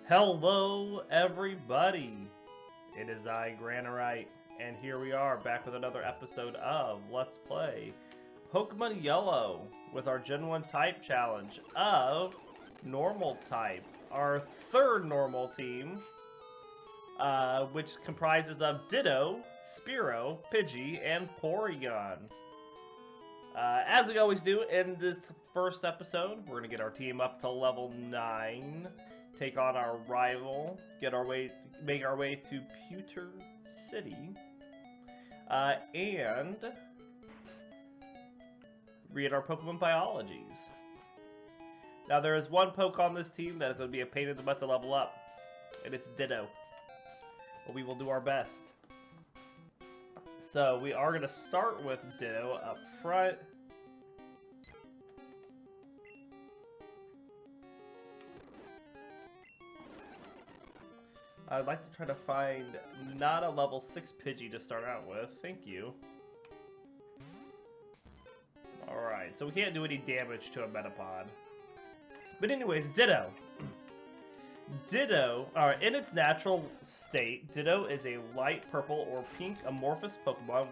Hello, everybody! It is I, Granorite, and here we are back with another episode of Let's Play Pokemon Yellow with our Gen 1 type challenge of Normal type. Our third normal team, which comprises of Ditto, Spearow, Pidgey, and Porygon. As we always do in this first episode, we're going to get our team up to level 9. Take on our rival, make our way to Pewter City, and read our Pokemon biologies. Now there is one poke on this team that is going to be a pain in the butt to level up, and it's Ditto. But we will do our best. So we are going to start with Ditto up front. I'd like to try to find not a level 6 Pidgey to start out with. Thank you. Alright, so we can't do any damage to a Metapod. But anyways, Ditto. Ditto, in its natural state, Ditto is a light purple or pink amorphous Pokemon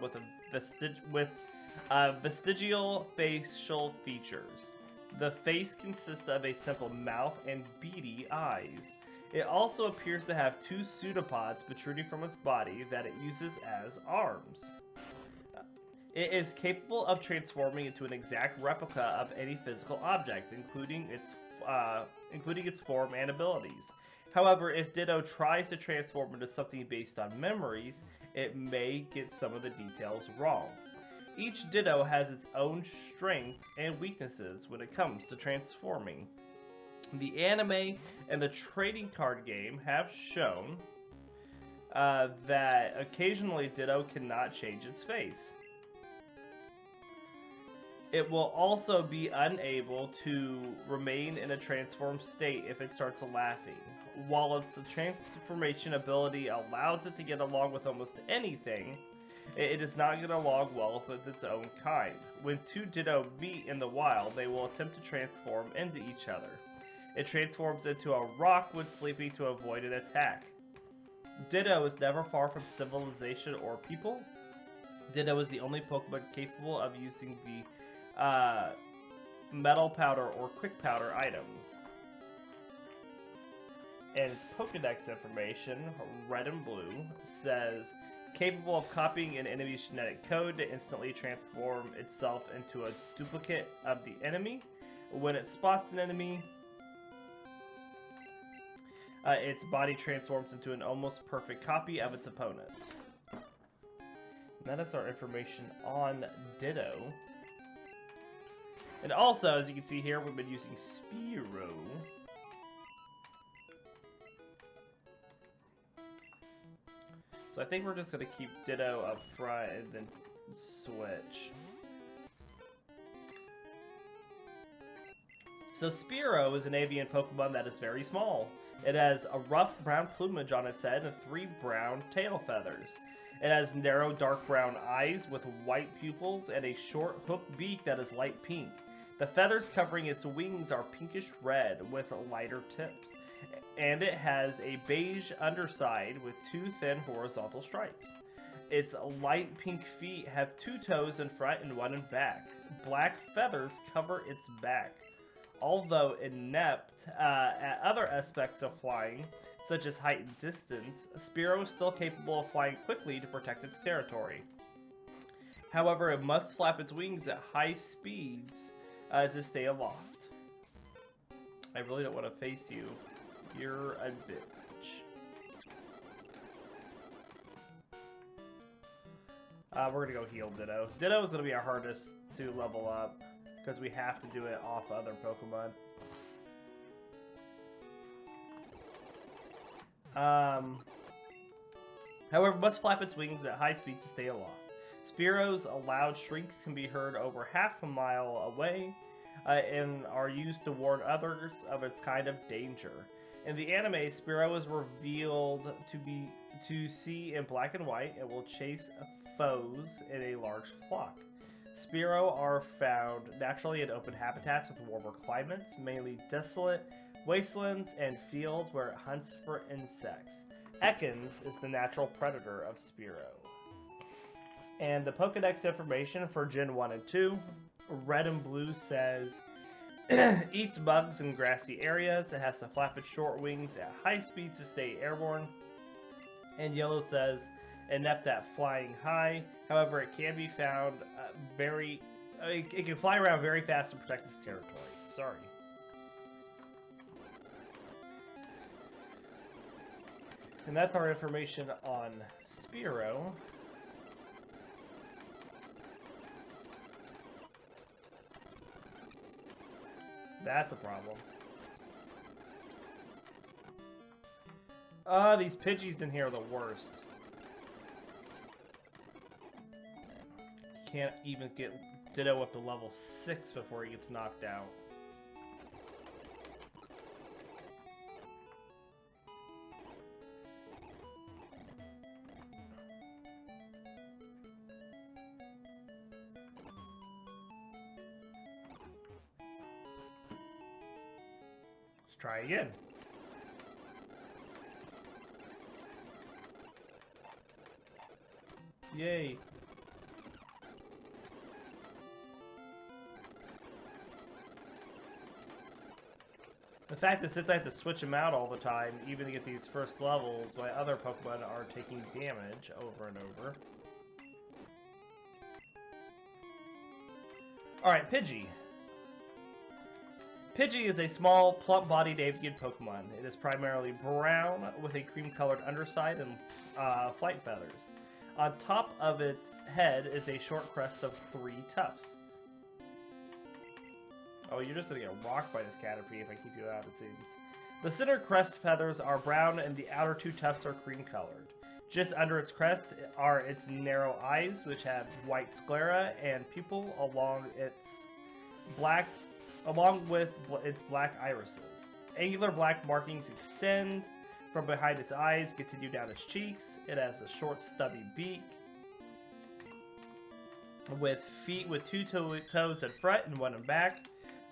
with vestigial facial features. The face consists of a simple mouth and beady eyes. It also appears to have two pseudopods protruding from its body that it uses as arms. It is capable of transforming into an exact replica of any physical object, including its form and abilities. However, if Ditto tries to transform into something based on memories, it may get some of the details wrong. Each Ditto has its own strengths and weaknesses when it comes to transforming. The anime and the trading card game have shown that occasionally Ditto cannot change its face. It will also be unable to remain in a transformed state if it starts laughing. While its transformation ability allows it to get along with almost anything, it does not get along well with its own kind. When two Ditto meet in the wild, they will attempt to transform into each other. It transforms into a rock when sleeping to avoid an attack. Ditto is never far from civilization or people. Ditto is the only Pokemon capable of using the Metal Powder or Quick Powder items. And its Pokedex information, red and blue, says capable of copying an enemy's genetic code to instantly transform itself into a duplicate of the enemy. When it spots an enemy, its body transforms into an almost perfect copy of its opponent. And that is our information on Ditto. And also, as you can see here, we've been using Spearow. So I think we're just going to keep Ditto up front and then switch. So Spearow is an avian Pokemon that is very small. It has a rough brown plumage on its head and 3 brown tail feathers. It has narrow dark brown eyes with white pupils and a short hooked beak that is light pink. The feathers covering its wings are pinkish red with lighter tips. And it has a beige underside with 2 thin horizontal stripes. Its light pink feet have 2 toes in front and 1 in back. Black feathers cover its back. Although inept at other aspects of flying, such as height and distance, Spearow is still capable of flying quickly to protect its territory. However, it must flap its wings at high speeds to stay aloft. I really don't want to face you. You're a bitch. We're gonna go heal Ditto. Ditto is gonna be our hardest to level up, because we have to do it off other Pokemon. However, must flap its wings at high speeds to stay aloft. Spearow's loud shrieks can be heard over half a mile away, and are used to warn others of its kind of danger. In the anime, Spearow is revealed to see in black and white and will chase foes in a large flock. Spearow are found naturally in open habitats with warmer climates, mainly desolate wastelands, and fields where it hunts for insects. Ekans is the natural predator of Spearow. And the Pokedex information for Gen 1 and 2, red and blue says, eats bugs in grassy areas. It has to flap its short wings at high speeds to stay airborne. And yellow says, inept at flying high. However, it can be found it can fly around very fast and protect its territory. Sorry. And that's our information on Spearow. That's a problem. These Pidgeys in here are the worst. Can't even get Ditto up to level 6 before he gets knocked out. Let's try again. Yay. The fact that since I have to switch them out all the time, even to get these first levels, my other Pokemon are taking damage over and over. Alright, Pidgey. Pidgey is a small, plump-bodied avian Pokemon. It is primarily brown with a cream-colored underside and flight feathers. On top of its head is a short crest of 3 tufts. Oh, you're just gonna get rocked by this Caterpie if I keep you out, it seems. The center crest feathers are brown and the outer 2 tufts are cream-colored. Just under its crest are its narrow eyes, which have white sclera and pupil along with its black irises. Angular black markings extend from behind its eyes, continue down its cheeks. It has a short, stubby beak with feet with 2 toes in front and 1 in back.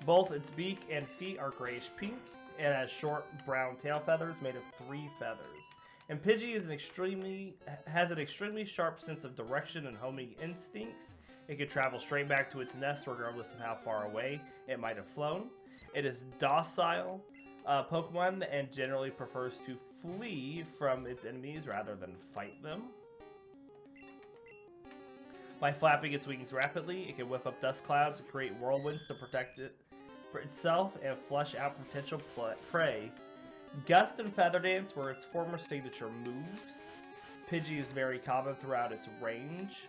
Both its beak and feet are grayish pink. It has short brown tail feathers made of 3 feathers. And Pidgey has an extremely sharp sense of direction and homing instincts. It can travel straight back to its nest regardless of how far away it might have flown. It is docile Pokemon and generally prefers to flee from its enemies rather than fight them. By flapping its wings rapidly, it can whip up dust clouds and create whirlwinds to protect itself and flush out potential prey. Gust and Feather Dance were its former signature moves. Pidgey is very common throughout its range.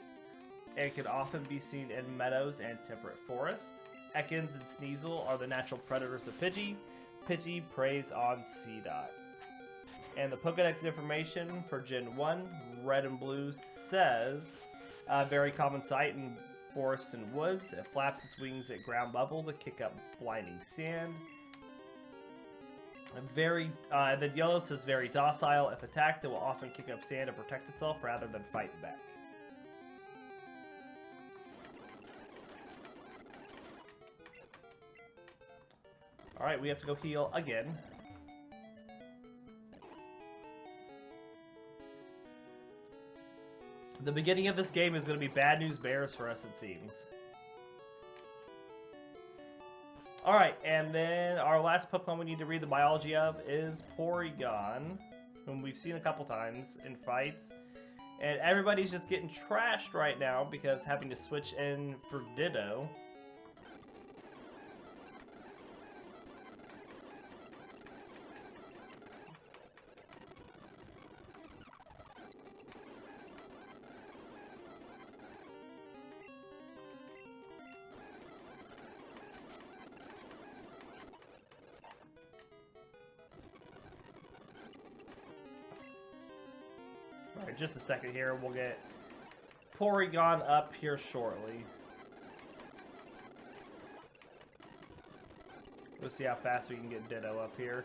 It can often be seen in meadows and temperate forests. Ekans and Sneasel are the natural predators of Pidgey. Pidgey preys on Seedot. And the Pokedex information for Gen 1, red and blue, says a very common sight in forests and woods. It flaps its wings at ground level to kick up blinding sand. The yellow says very docile. If attacked, it will often kick up sand to protect itself rather than fight back. Alright, we have to go heal again. The beginning of this game is going to be bad news bears for us, it seems. Alright, and then our last Pokemon we need to read the biology of is Porygon, whom we've seen a couple times in fights. And everybody's just getting trashed right now because having to switch in for Ditto. Alright, just a second here. We'll get Porygon up here shortly. We'll see how fast we can get Ditto up here.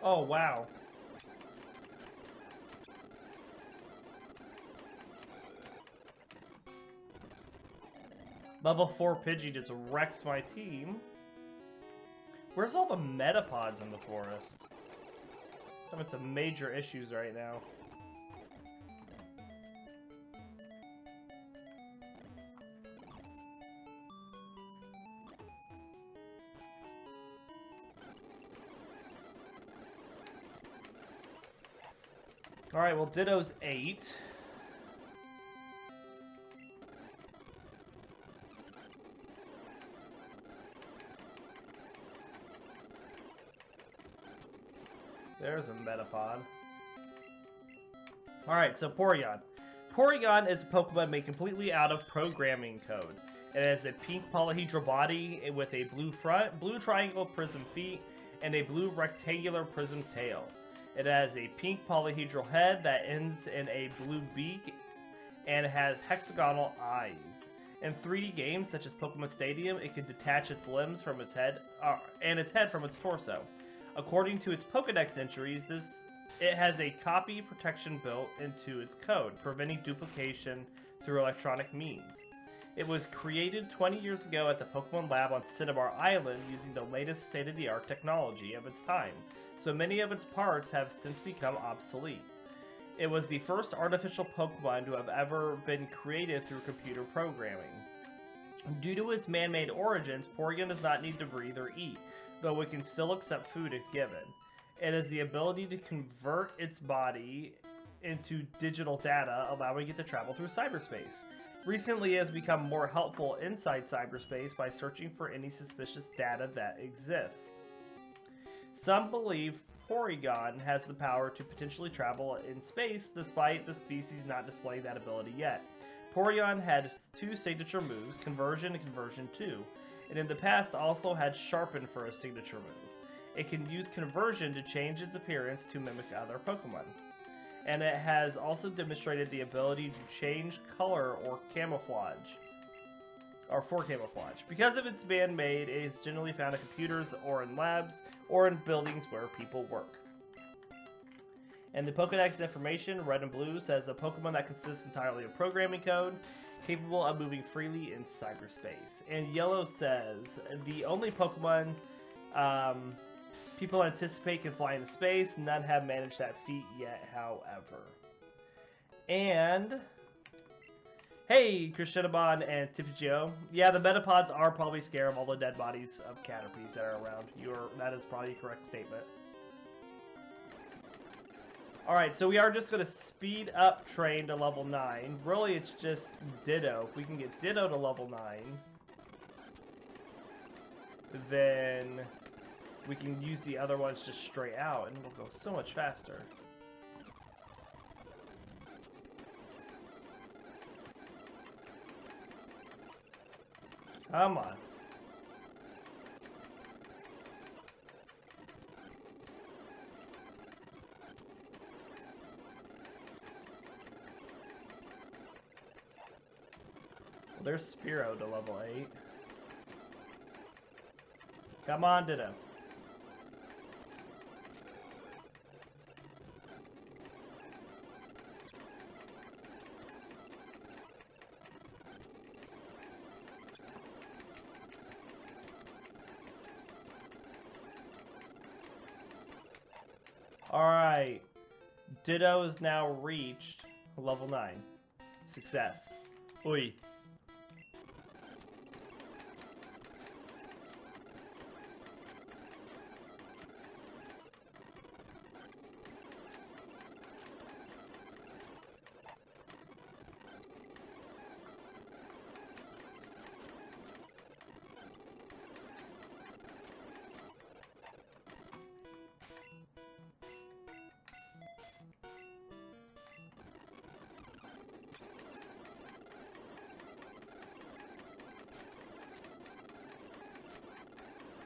Oh, wow. Level 4 Pidgey just wrecks my team. Where's all the Metapods in the forest? I'm having some major issues right now. Alright, well, Ditto's 8. There's a Metapod. Alright, so Porygon. Porygon is a Pokemon made completely out of programming code. It has a pink polyhedral body with a blue front, blue triangle prism feet, and a blue rectangular prism tail. It has a pink polyhedral head that ends in a blue beak and has hexagonal eyes. In 3D games such as Pokemon Stadium, it can detach its limbs from its head and its head from its torso. According to its Pokédex entries, it has a copy protection built into its code, preventing duplication through electronic means. It was created 20 years ago at the Pokemon Lab on Cinnabar Island using the latest state-of-the-art technology of its time, so many of its parts have since become obsolete. It was the first artificial Pokemon to have ever been created through computer programming. Due to its man-made origins, Porygon does not need to breathe or eat, though it can still accept food if given. It has the ability to convert its body into digital data, allowing it to travel through cyberspace. Recently, it has become more helpful inside cyberspace by searching for any suspicious data that exists. Some believe Porygon has the power to potentially travel in space, despite the species not displaying that ability yet. Porygon had 2 signature moves, Conversion and Conversion 2, and in the past also had Sharpen for a signature move. It can use Conversion to change its appearance to mimic other Pokemon. And it has also demonstrated the ability to change color or camouflage. Or for camouflage. Because of its man-made, it is generally found in computers or in labs or in buildings where people work. And the Pokédex information, red and blue, says a Pokemon that consists entirely of programming code, capable of moving freely in cyberspace. And yellow says the only Pokemon people anticipate can fly into space. None have managed that feat yet, however. And hey, Krishinabon and Tipigio. Yeah, the Metapods are probably scared of all the dead bodies of Caterpies that are around. That is probably a correct statement. Alright, so we are just going to speed up Train to level 9. Really, it's just Ditto. If we can get Ditto to level 9, then we can use the other ones just straight out, and it'll go so much faster. Come on. Well, there's Spearow to level 8. Come on, Ditto. Alright. Ditto is now reached level 9. Success. Oi.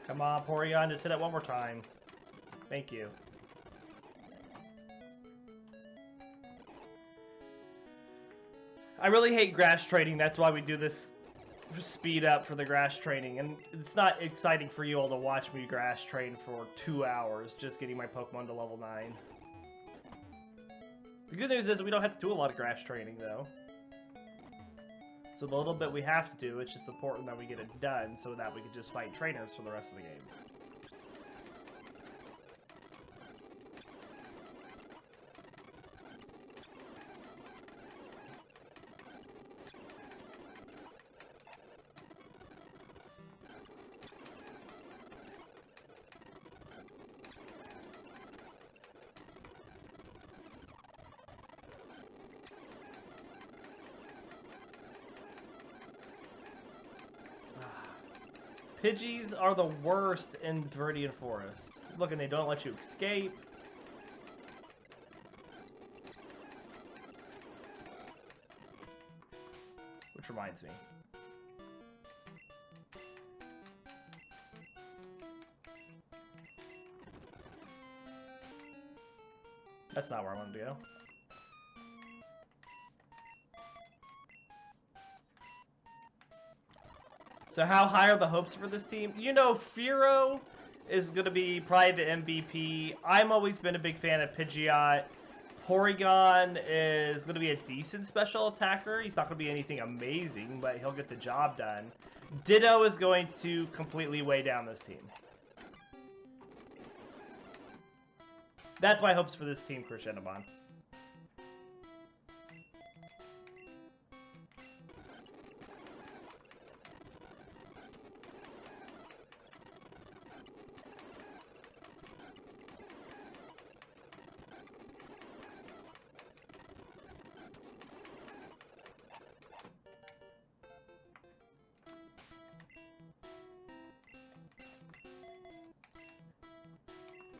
Come on, Porygon, just hit it one more time. Thank you. I really hate grass trading, that's why we do this speed up for the grass training, and it's not exciting for you all to watch me grass train for 2 hours just getting my Pokemon to level 9. The good news is we don't have to do a lot of grass training, though. So the little bit we have to do, it's just important that we get it done so that we can just fight trainers for the rest of the game. Pidgeys are the worst in Viridian Forest. Look, and they don't let you escape. Which reminds me. That's not where I wanted to go. So how high are the hopes for this team? You know, Firo is going to be probably the MVP. I'm always been a big fan of Pidgeot. Porygon is going to be a decent special attacker. He's not going to be anything amazing, but he'll get the job done. Ditto is going to completely weigh down this team. That's my hopes for this team, Crescendobon.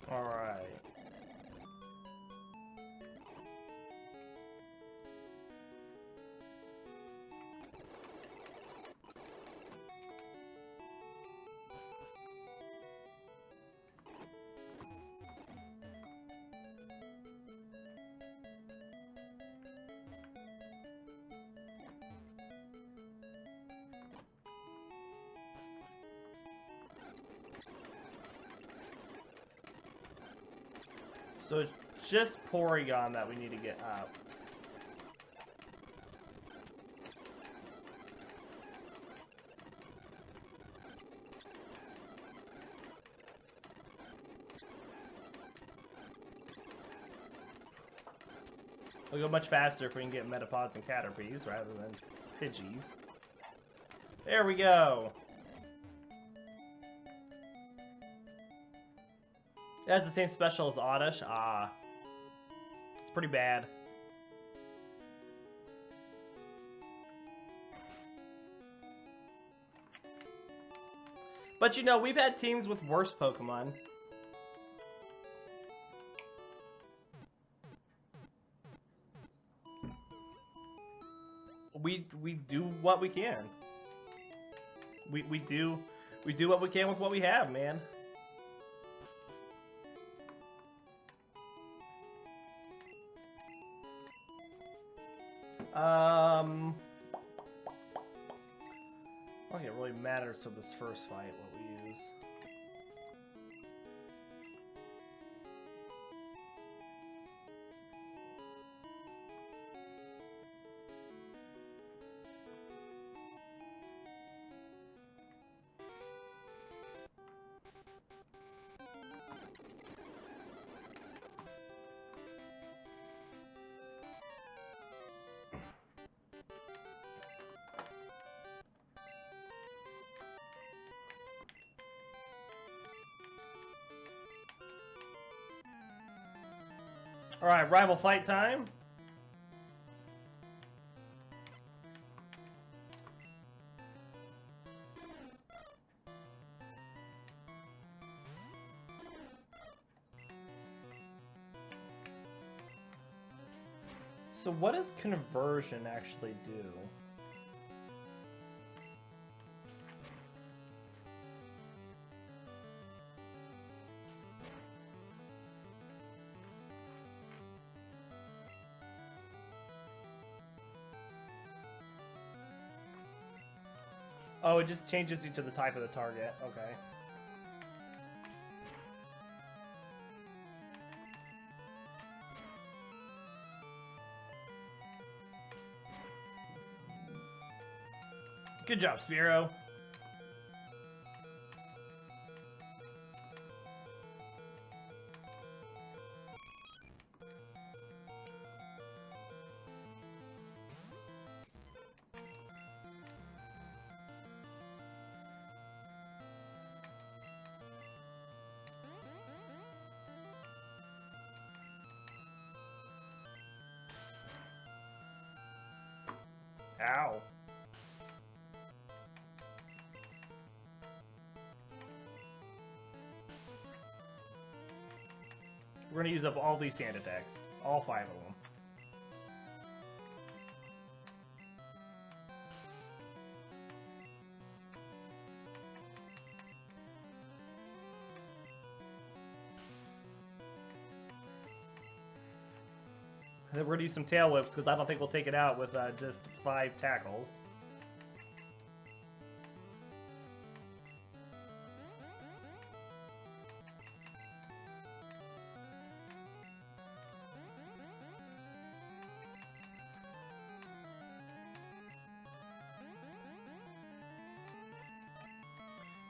All right. So it's just Porygon that we need to get up. We'll go much faster if we can get Metapods and Caterpies rather than Pidgeys. There we go! It has the same special as Oddish. Ah. It's pretty bad. But you know, we've had teams with worse Pokemon. We do what we can. We do what we can with what we have, man. I don't think it really matters to this first fight what we use. Alright, rival fight time. So what does conversion actually do? Oh, it just changes you to the type of the target. Okay. Good job, Spearow. Ow. We're gonna use up all these sand attacks. All 5 of them. And then we're gonna do some tail whips because I don't think we'll take it out with just 5 tackles.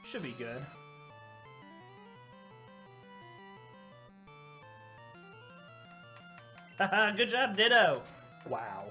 Should be good. Haha, good job, Ditto! Wow.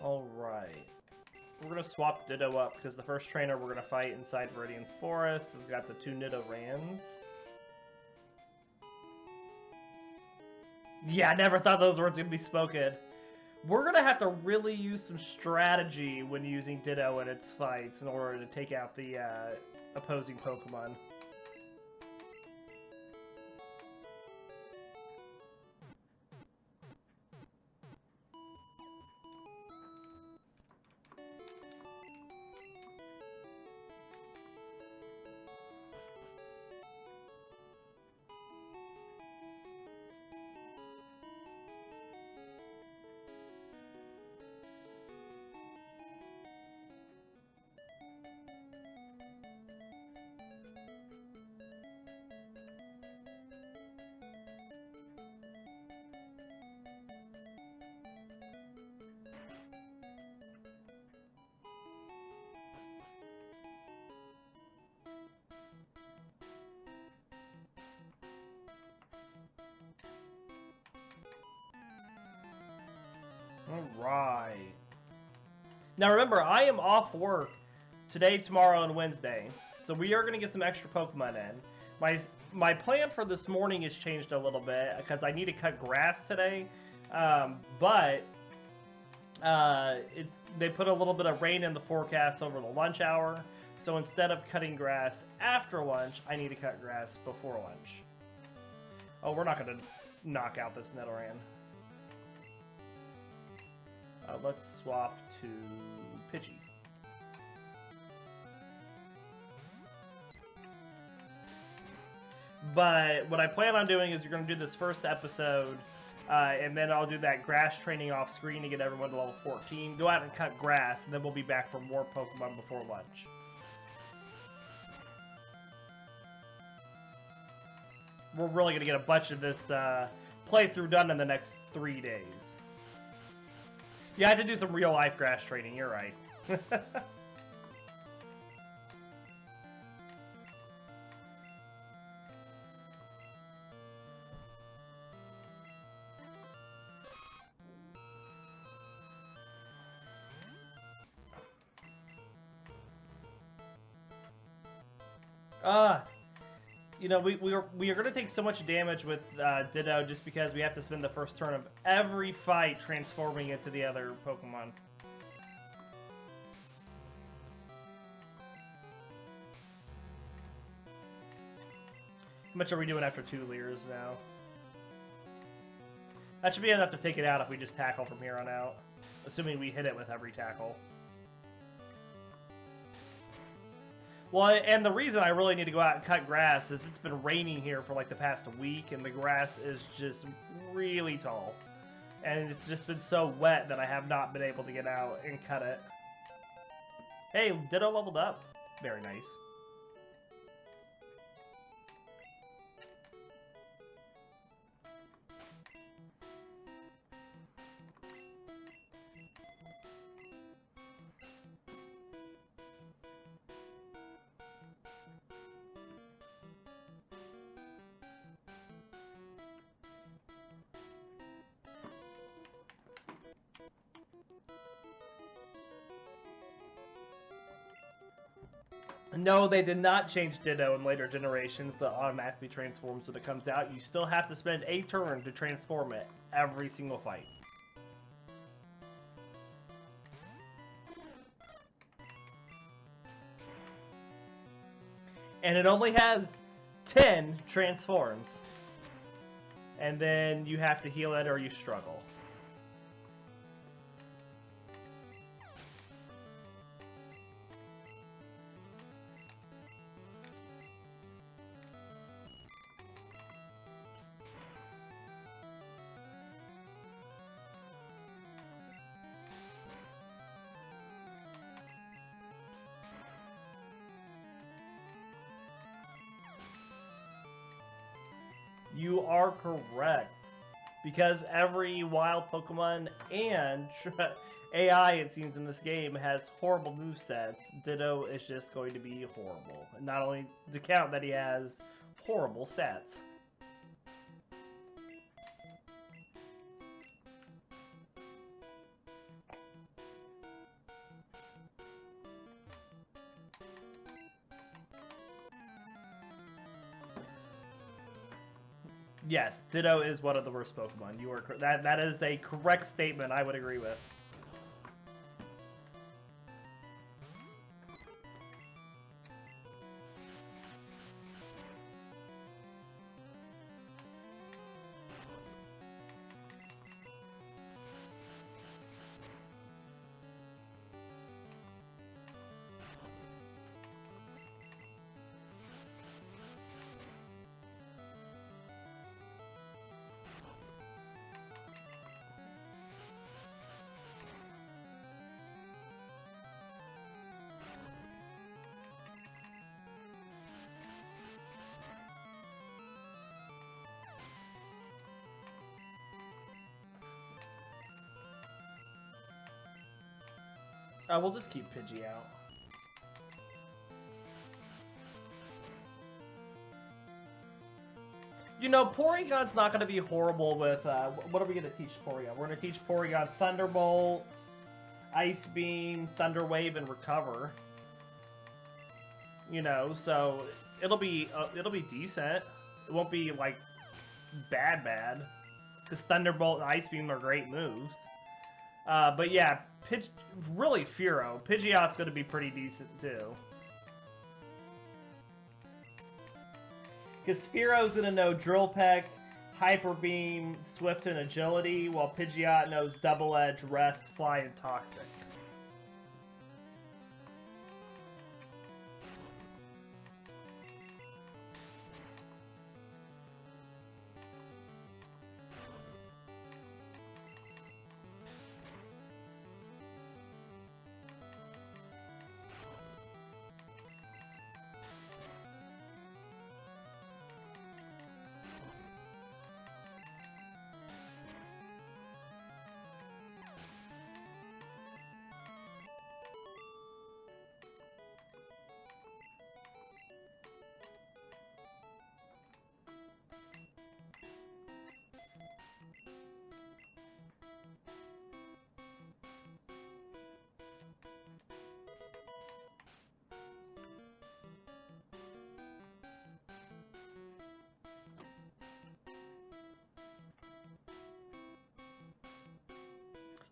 Alright. We're going to swap Ditto up because the first trainer we're going to fight inside Viridian Forest has got the 2 Nidorans. Yeah, I never thought those words would be spoken. We're going to have to really use some strategy when using Ditto in its fights in order to take out the opposing Pokemon. Alright. Now remember, I am off work today, tomorrow, and Wednesday. So we are going to get some extra Pokemon in. My plan for this morning has changed a little bit because I need to cut grass today. But they put a little bit of rain in the forecast over the lunch hour. So instead of cutting grass after lunch, I need to cut grass before lunch. Oh, we're not going to knock out this Nidoran. Let's swap to Pidgey. But what I plan on doing is you're going to do this first episode, and then I'll do that grass training off screen to get everyone to level 14. Go out and cut grass, and then we'll be back for more Pokemon before lunch. We're really going to get a bunch of this playthrough done in the next 3 days. Yeah, I have to do some real-life grass training, you're right. You know, we are going to take so much damage with Ditto just because we have to spend the first turn of every fight transforming into the other Pokemon. much are we doing after 2 Leers now? That should be enough to take it out if we just tackle from here on out. Assuming we hit it with every tackle. Well, and the reason I really need to go out and cut grass is it's been raining here for like the past week, and the grass is just really tall. And it's just been so wet that I have not been able to get out and cut it. Hey, Ditto leveled up. Very nice. No, they did not change Ditto in later generations to automatically transforms when it comes out. You still have to spend a turn to transform it every single fight. And it only has 10 transforms. And then you have to heal it or you struggle. You are correct. Because every wild Pokemon and AI, it seems, in this game has horrible movesets, Ditto is just going to be horrible. And not only to count that he has horrible stats. Yes, Ditto is one of the worst Pokemon. You are that is a correct statement. I would agree with. We'll just keep Pidgey out. You know, Porygon's not going to be horrible with... what are we going to teach Porygon? We're going to teach Porygon Thunderbolt, Ice Beam, Thunder Wave, and Recover. You know, so it'll be decent. It won't be, like, bad. Because Thunderbolt and Ice Beam are great moves. But yeah, really Fearow. Pidgeot's going to be pretty decent too. Because Fearow's going to know Drill Peck, Hyper Beam, Swift, and Agility, while Pidgeot knows Double Edge, Rest, Fly, and Toxic.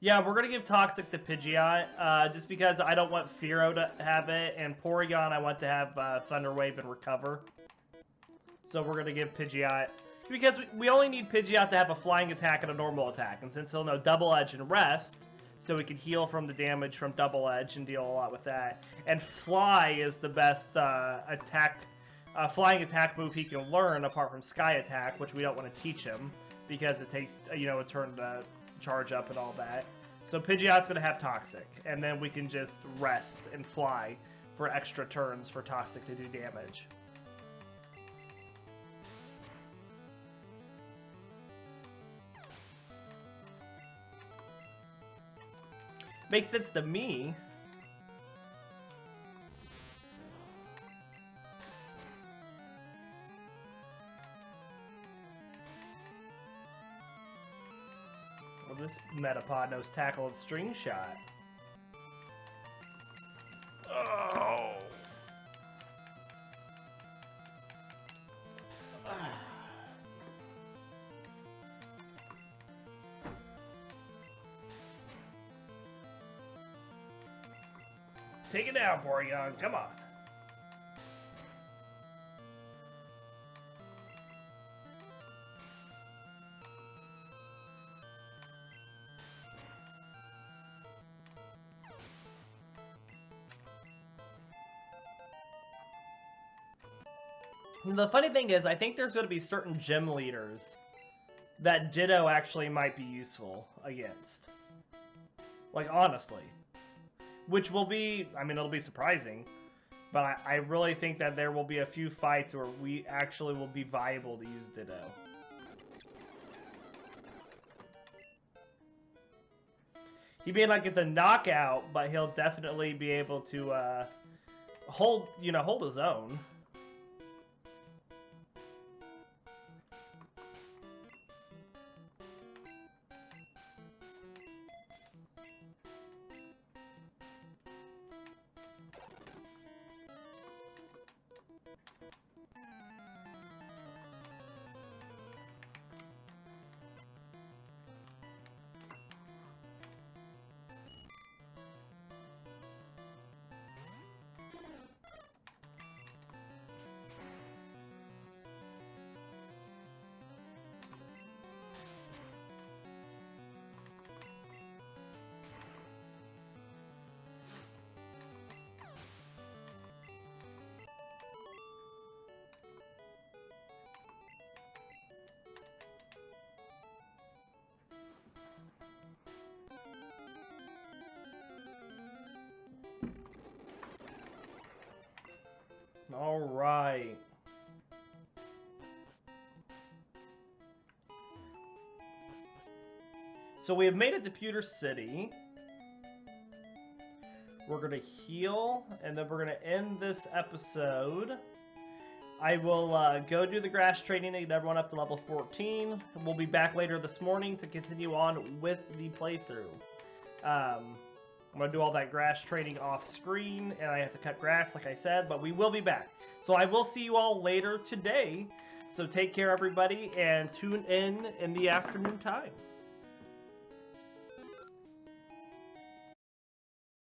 Yeah, we're going to give Toxic to Pidgeot, just because I don't want Fearow to have it, and Porygon I want to have Thunder Wave and Recover. So we're going to give Pidgeot... Because we only need Pidgeot to have a flying attack and a normal attack. And since he'll know Double Edge and Rest, so we can heal from the damage from Double Edge and deal a lot with that. And Fly is the best flying attack move he can learn, apart from Sky Attack, which we don't want to teach him, because it takes, you know, a turn to charge up and all that. So Pidgeot's going to have Toxic, and then we can just Rest and Fly for extra turns for Toxic to do damage. Makes sense to me. Well, this Metapod knows Tackle and String Shot. Oh! Take it down, Porygon. Come on. The funny thing is, I think there's going to be certain gym leaders that Ditto actually might be useful against. Like, honestly. Which will be, I mean, it'll be surprising, but I really think that there will be a few fights where we actually will be viable to use Ditto. He may not get the knockout, but he'll definitely be able to hold his own. All right. So we have made it to Pewter City. We're going to heal, and then we're going to end this episode. I will go do the grass training and get everyone up to level 14. We'll be back later this morning to continue on with the playthrough. I'm going to do all that grass training off screen, and I have to cut grass, like I said, but we will be back. So I will see you all later today. So take care, everybody, and tune in the afternoon time.